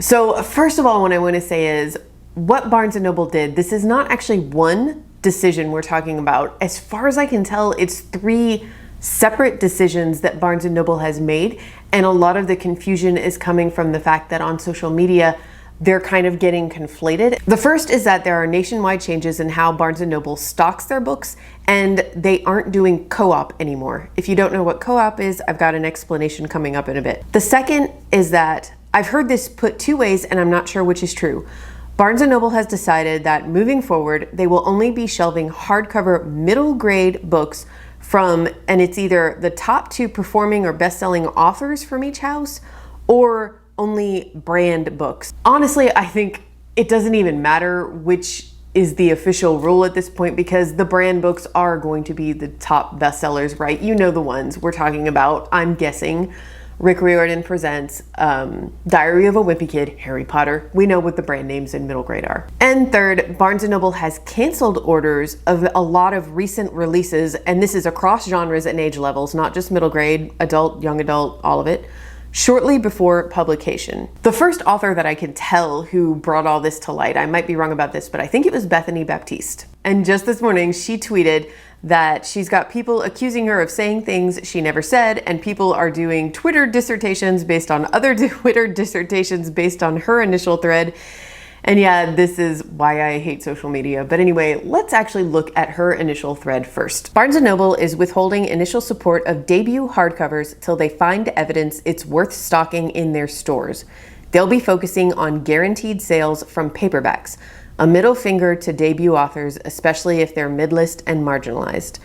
So first of all, what I want to say is what Barnes & Noble did, this is not actually one decision we're talking about. As far as I can tell, it's 3 separate decisions that Barnes & Noble has made, and a lot of the confusion is coming from the fact that on social media, they're kind of getting conflated. The first is that there are nationwide changes in how Barnes & Noble stocks their books, and they aren't doing co-op anymore. If you don't know what co-op is, I've got an explanation coming up in a bit. The second is that I've heard this put 2 ways, and I'm not sure which is true. Barnes & Noble has decided that moving forward, they will only be shelving hardcover middle grade books from, and it's either the top 2 performing or best-selling authors from each house, or only brand books. Honestly, I think it doesn't even matter which is the official rule at this point, because the brand books are going to be the top bestsellers, right? You know the ones we're talking about, I'm guessing. Rick Riordan Presents, Diary of a Wimpy Kid, Harry Potter. We know what the brand names in middle grade are. And third, Barnes & Noble has canceled orders of a lot of recent releases, and this is across genres and age levels, not just middle grade, adult, young adult, all of it, shortly before publication. The first author that I can tell who brought all this to light, I might be wrong about this, but I think it was Bethany Baptiste. And just this morning, she tweeted that she's got people accusing her of saying things she never said, and people are doing Twitter dissertations based on other Twitter dissertations based on her initial thread. And yeah, this is why I hate social media. But anyway, let's actually look at her initial thread first. Barnes & Noble is withholding initial support of debut hardcovers till they find evidence it's worth stocking in their stores. They'll be focusing on guaranteed sales from paperbacks. A middle finger to debut authors, especially if they're mid-list and marginalized.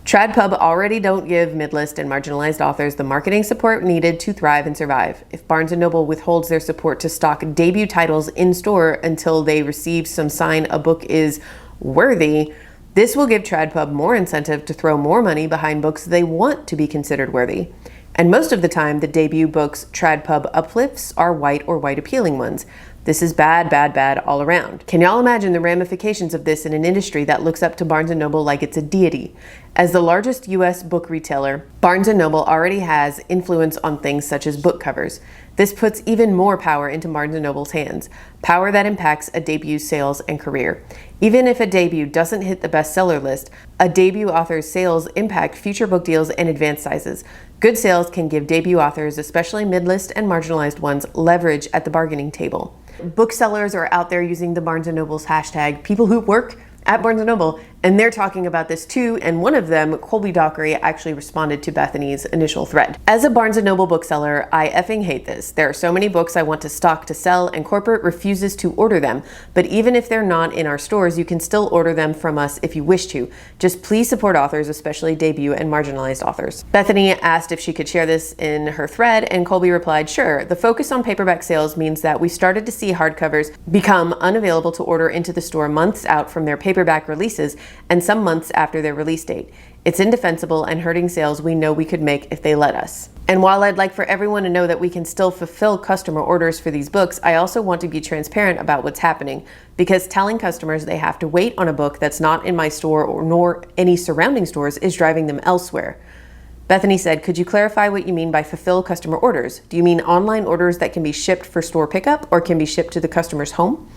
TradPub already don't give mid-list and marginalized authors the marketing support needed to thrive and survive. If Barnes & Noble withholds their support to stock debut titles in store until they receive some sign a book is worthy, this will give TradPub more incentive to throw more money behind books they want to be considered worthy. And most of the time, the debut books TradPub uplifts are white or white appealing ones. This is bad, bad, bad all around. Can y'all imagine the ramifications of this in an industry that looks up to Barnes & Noble like it's a deity? As the largest US book retailer, Barnes & Noble already has influence on things such as book covers. This puts even more power into Barnes & Noble's hands, power that impacts a debut's sales and career. Even if a debut doesn't hit the bestseller list, a debut author's sales impact future book deals and advance sizes. Good sales can give debut authors, especially mid-list and marginalized ones, leverage at the bargaining table. Booksellers are out there using the Barnes & Noble's hashtag, people who work at Barnes & Noble, and they're talking about this too, and one of them, Colby Dockery, actually responded to Bethany's initial thread. As a Barnes & Noble bookseller, I effing hate this. There are so many books I want to stock to sell, and corporate refuses to order them. But even if they're not in our stores, you can still order them from us if you wish to. Just please support authors, especially debut and marginalized authors. Bethany asked if she could share this in her thread, and Colby replied, sure. The focus on paperback sales means that we started to see hardcovers become unavailable to order into the store months out from their paperback releases, and some months after their release date. It's indefensible and hurting sales we know we could make if they let us. And while I'd like for everyone to know that we can still fulfill customer orders for these books, I also want to be transparent about what's happening, because telling customers they have to wait on a book that's not in my store or nor any surrounding stores is driving them elsewhere. Bethany said, could you clarify what you mean by fulfill customer orders? Do you mean online orders that can be shipped for store pickup or can be shipped to the customer's home?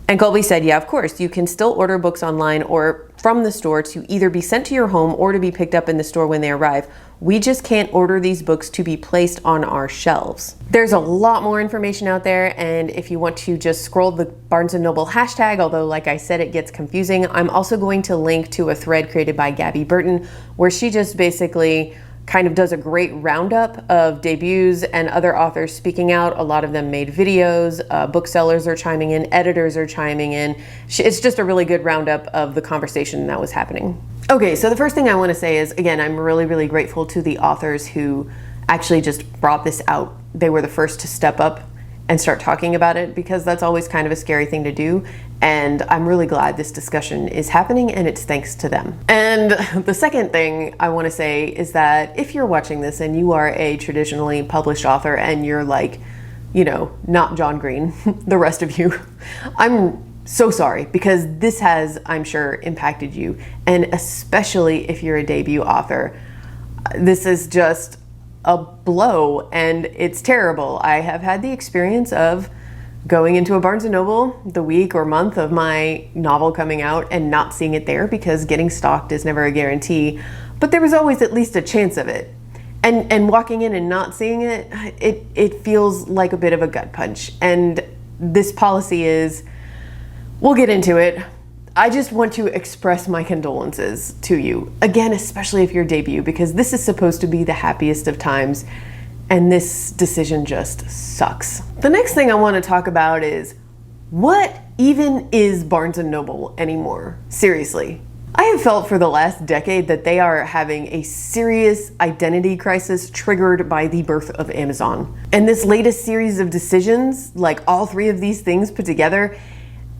And Colby said, yeah, of course, you can still order books online or from the store to either be sent to your home or to be picked up in the store when they arrive. We just can't order these books to be placed on our shelves. There's a lot more information out there, and if you want to just scroll the Barnes & Noble hashtag, although like I said, it gets confusing, I'm also going to link to a thread created by Gabby Burton where she just basically kind of does a great roundup of debuts and other authors speaking out. A lot of them made videos, booksellers are chiming in, editors are chiming in. It's just a really good roundup of the conversation that was happening. Okay, so the first thing I want to say is, again, I'm really, really grateful to the authors who actually just brought this out. They were the first to step up and start talking about it, because that's always kind of a scary thing to do. And I'm really glad this discussion is happening, and it's thanks to them. And the second thing I want to say is that if you're watching this and you are a traditionally published author and you're like, you know, not John Green, the rest of you, I'm so sorry, because this has, I'm sure, impacted you. And especially if you're a debut author, this is just a blow and it's terrible. I have had the experience of going into a Barnes & Noble the week or month of my novel coming out and not seeing it there, because getting stocked is never a guarantee, but there was always at least a chance of it. And walking in and not seeing it, it feels like a bit of a gut punch. And this policy is, we'll get into it. I just want to express my condolences to you. Again, especially if you're debut, because this is supposed to be the happiest of times, and this decision just sucks. The next thing I want to talk about is, what even is Barnes & Noble anymore? Seriously. I have felt for the last decade that they are having a serious identity crisis triggered by the birth of Amazon. And this latest series of decisions, like all three of these things put together,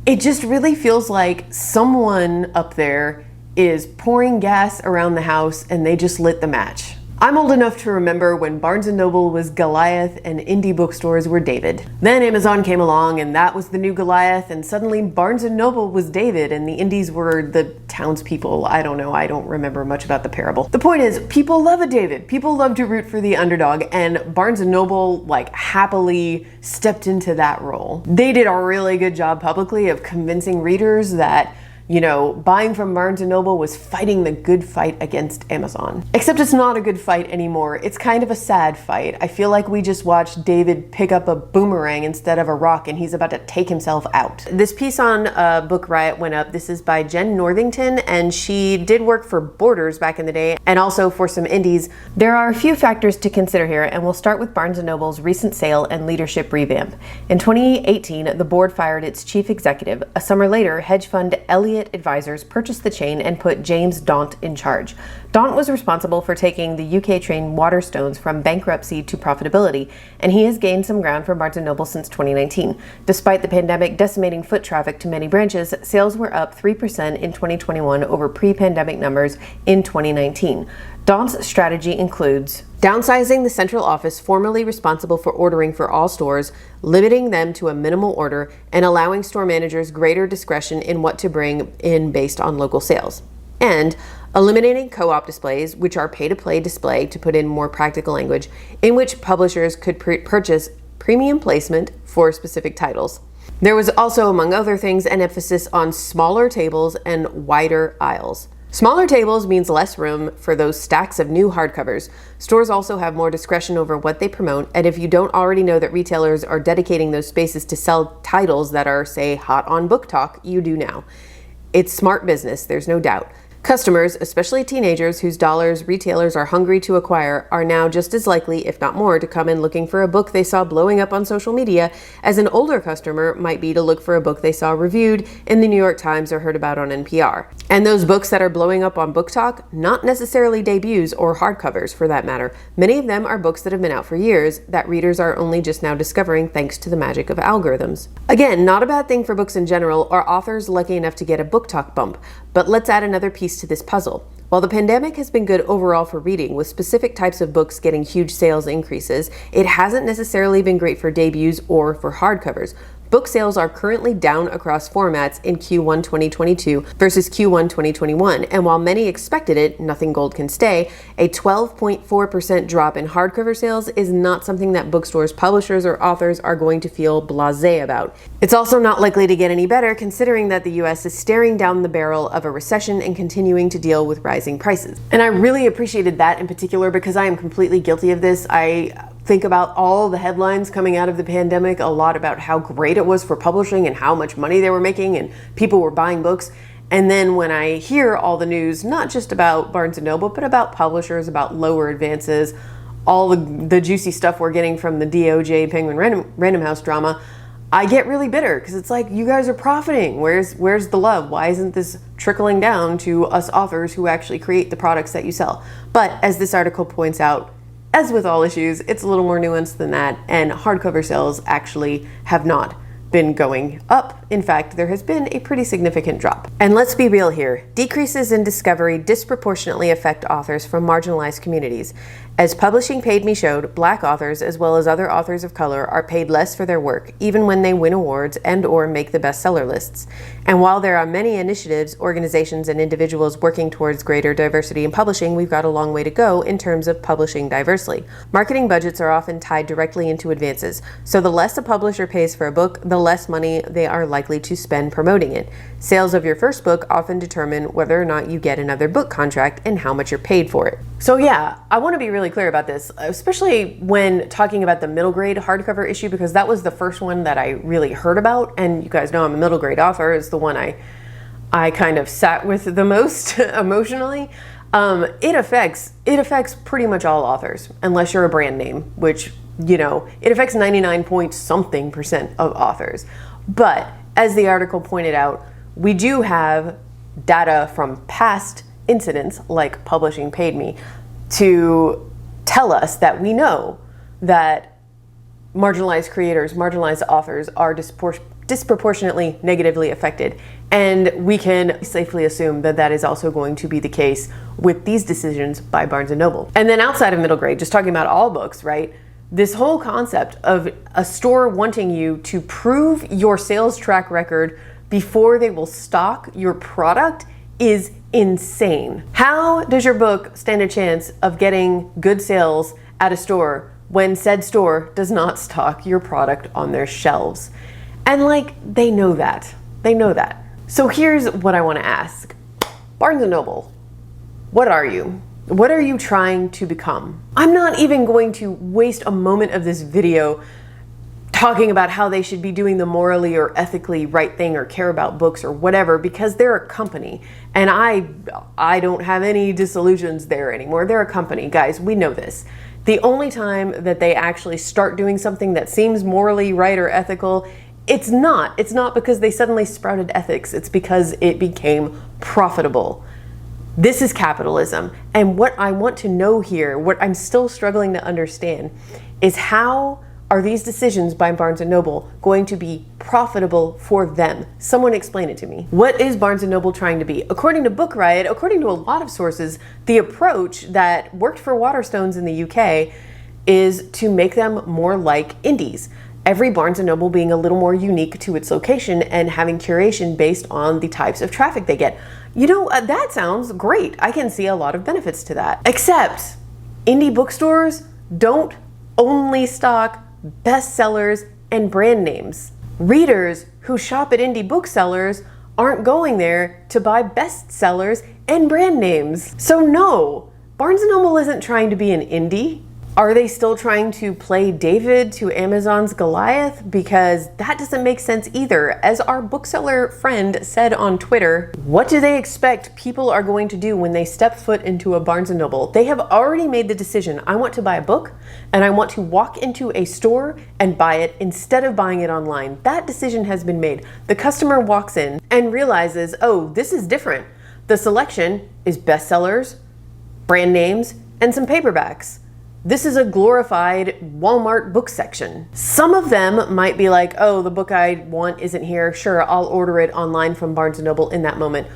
it just really feels like someone up there is pouring gas around the house and they just lit the match. I'm old enough to remember when Barnes & Noble was Goliath and indie bookstores were David. Then Amazon came along and that was the new Goliath, and suddenly Barnes & Noble was David and the indies were the townspeople. I don't know, I don't remember much about the parable. The point is, people love a David. People love to root for the underdog, and Barnes & Noble happily stepped into that role. They did a really good job publicly of convincing readers that buying from Barnes & Noble was fighting the good fight against Amazon. Except it's not a good fight anymore. It's kind of a sad fight. I feel like we just watched David pick up a boomerang instead of a rock, and he's about to take himself out. This piece on Book Riot went up. This is by Jen Northington, and she did work for Borders back in the day, and also for some indies. There are a few factors to consider here, and we'll start with Barnes & Noble's recent sale and leadership revamp. In 2018, the board fired its chief executive. A summer later, hedge fund Elliott Advisors purchased the chain and put James Daunt in charge. Daunt was responsible for taking the UK chain Waterstones from bankruptcy to profitability, and he has gained some ground for Barnes & Noble since 2019. Despite the pandemic decimating foot traffic to many branches, sales were up 3% in 2021 over pre-pandemic numbers in 2019. Daunt's strategy includes downsizing the central office formerly responsible for ordering for all stores, limiting them to a minimal order, and allowing store managers greater discretion in what to bring in based on local sales. And eliminating co-op displays, which are pay-to-play display, to put in more practical language, in which publishers could purchase premium placement for specific titles. There was also, among other things, an emphasis on smaller tables and wider aisles. Smaller tables means less room for those stacks of new hardcovers. Stores also have more discretion over what they promote, and if you don't already know that retailers are dedicating those spaces to sell titles that are, say, hot on Book Talk, you do now. It's smart business, there's no doubt. Customers, especially teenagers whose dollars retailers are hungry to acquire, are now just as likely, if not more, to come in looking for a book they saw blowing up on social media as an older customer might be to look for a book they saw reviewed in the New York Times or heard about on NPR. And those books that are blowing up on Book Talk, not necessarily debuts or hardcovers for that matter. Many of them are books that have been out for years that readers are only just now discovering thanks to the magic of algorithms. Again, not a bad thing for books in general, or authors lucky enough to get a Book Talk bump, but let's add another piece to this puzzle. While the pandemic has been good overall for reading, with specific types of books getting huge sales increases, it hasn't necessarily been great for debuts or for hardcovers. Book sales are currently down across formats in Q1 2022 versus Q1 2021, and while many expected it, nothing gold can stay, a 12.4% drop in hardcover sales is not something that bookstores, publishers, or authors are going to feel blasé about. It's also not likely to get any better, considering that the US is staring down the barrel of a recession and continuing to deal with rising prices. And I really appreciated that in particular because I am completely guilty of this. I think about all the headlines coming out of the pandemic, a lot about how great it was for publishing and how much money they were making and people were buying books. And then when I hear all the news, not just about Barnes & Noble, but about publishers, about lower advances, all the juicy stuff we're getting from the DOJ Penguin Random House drama, I get really bitter because it's like, you guys are profiting. Where's the love? Why isn't this trickling down to us authors who actually create the products that you sell? But as this article points out, as with all issues, it's a little more nuanced than that, and hardcover sales actually have not been going up. In fact, there has been a pretty significant drop. And let's be real here, decreases in discovery disproportionately affect authors from marginalized communities. As Publishing Paid Me showed, Black authors, as well as other authors of color, are paid less for their work, even when they win awards and/or make the bestseller lists. And while there are many initiatives, organizations, and individuals working towards greater diversity in publishing, we've got a long way to go in terms of publishing diversely. Marketing budgets are often tied directly into advances, so the less a publisher pays for a book, the the less money they are likely to spend promoting it. Sales of your first book often determine whether or not you get another book contract and how much you're paid for it. So yeah, I want to be really clear about this, especially when talking about the middle grade hardcover issue, because that was the first one that I really heard about. And you guys know I'm a middle grade author. It's the one I kind of sat with the most emotionally. It affects pretty much all authors, unless you're a brand name, which, you know, it affects 99 point something percent of authors. But as the article pointed out, we do have data from past incidents, like Publishing Paid Me, to tell us that we know that marginalized creators, marginalized authors are disproportionately negatively affected. And we can safely assume that that is also going to be the case with these decisions by Barnes & Noble. And then outside of middle grade, just talking about all books, right? This whole concept of a store wanting you to prove your sales track record before they will stock your product is insane. How does your book stand a chance of getting good sales at a store when said store does not stock your product on their shelves? And like, they know that. They know that. So here's what I want to ask. Barnes & Noble, what are you? What are you trying to become? I'm not even going to waste a moment of this video talking about how they should be doing the morally or ethically right thing or care about books or whatever, because they're a company. And I don't have any disillusions there anymore. They're a company, guys. We know this. The only time that they actually start doing something that seems morally right or ethical, it's not because they suddenly sprouted ethics. It's because it became profitable. This is capitalism. And what I want to know here, what I'm still struggling to understand, is how are these decisions by Barnes & Noble going to be profitable for them? Someone explain it to me. What is Barnes & Noble trying to be? According to Book Riot, according to a lot of sources, the approach that worked for Waterstones in the UK is to make them more like indies. Every Barnes & Noble being a little more unique to its location and having curation based on the types of traffic they get. You know, that sounds great. I can see a lot of benefits to that. Except indie bookstores don't only stock bestsellers and brand names. Readers who shop at indie booksellers aren't going there to buy bestsellers and brand names. So no, Barnes & Noble isn't trying to be an indie. Are they still trying to play David to Amazon's Goliath? Because that doesn't make sense either. As our bookseller friend said on Twitter, what do they expect people are going to do when they step foot into a Barnes & Noble? They have already made the decision, I want to buy a book and I want to walk into a store and buy it instead of buying it online. That decision has been made. The customer walks in and realizes, oh, this is different. The selection is bestsellers, brand names, and some paperbacks. This is a glorified Walmart book section. Some of them might be like, oh, the book I want isn't here. Sure, I'll order it online from Barnes & Noble in that moment.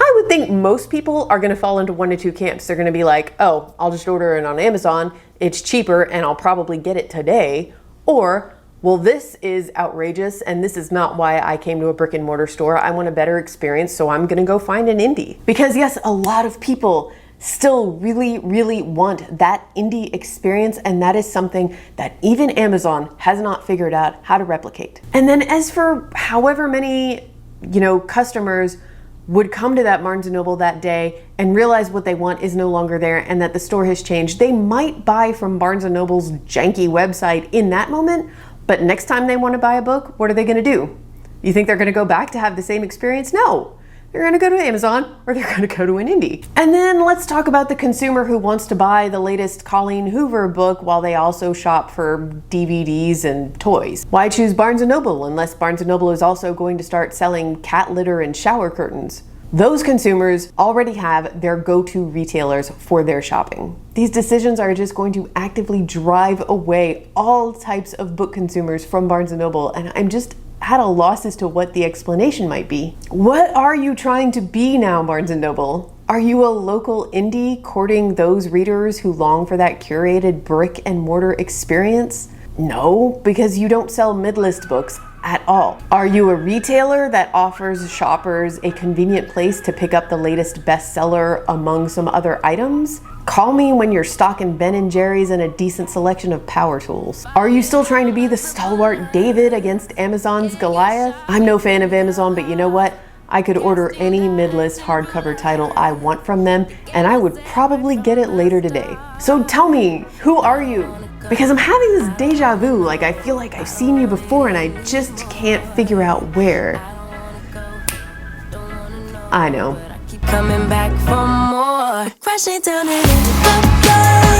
I would think most people are gonna fall into one of two camps. They're gonna be like, oh, I'll just order it on Amazon. It's cheaper and I'll probably get it today. Or, well, this is outrageous and this is not why I came to a brick and mortar store. I want a better experience, so I'm gonna go find an indie. Because yes, a lot of people still really, really want that indie experience, and that is something that even Amazon has not figured out how to replicate. And then as for however many, customers would come to that Barnes & Noble that day and realize what they want is no longer there and that the store has changed, they might buy from Barnes & Noble's janky website in that moment, but next time they want to buy a book, what are they gonna do? You think they're gonna go back to have the same experience? No. They're gonna go to Amazon or they're gonna go to an indie. And then let's talk about the consumer who wants to buy the latest Colleen Hoover book while they also shop for DVDs and toys. Why choose Barnes & Noble unless Barnes & Noble is also going to start selling cat litter and shower curtains? Those consumers already have their go-to retailers for their shopping. These decisions are just going to actively drive away all types of book consumers from Barnes & Noble, and I'm just at a loss as to what the explanation might be. What are you trying to be now, Barnes & Noble? Are you a local indie courting those readers who long for that curated brick and mortar experience? No, because you don't sell mid-list books. at all. Are you a retailer that offers shoppers a convenient place to pick up the latest bestseller among some other items? Call me when you're stocking Ben & Jerry's and a decent selection of power tools. Are you still trying to be the stalwart David against Amazon's Goliath? I'm no fan of Amazon, but you know what? I could order any mid-list hardcover title I want from them, and I would probably get it later today. So tell me, who are you? Because I'm having this deja vu, like I feel like I've seen you before and I just can't figure out where. I know. Coming back for more. Crashing down and in the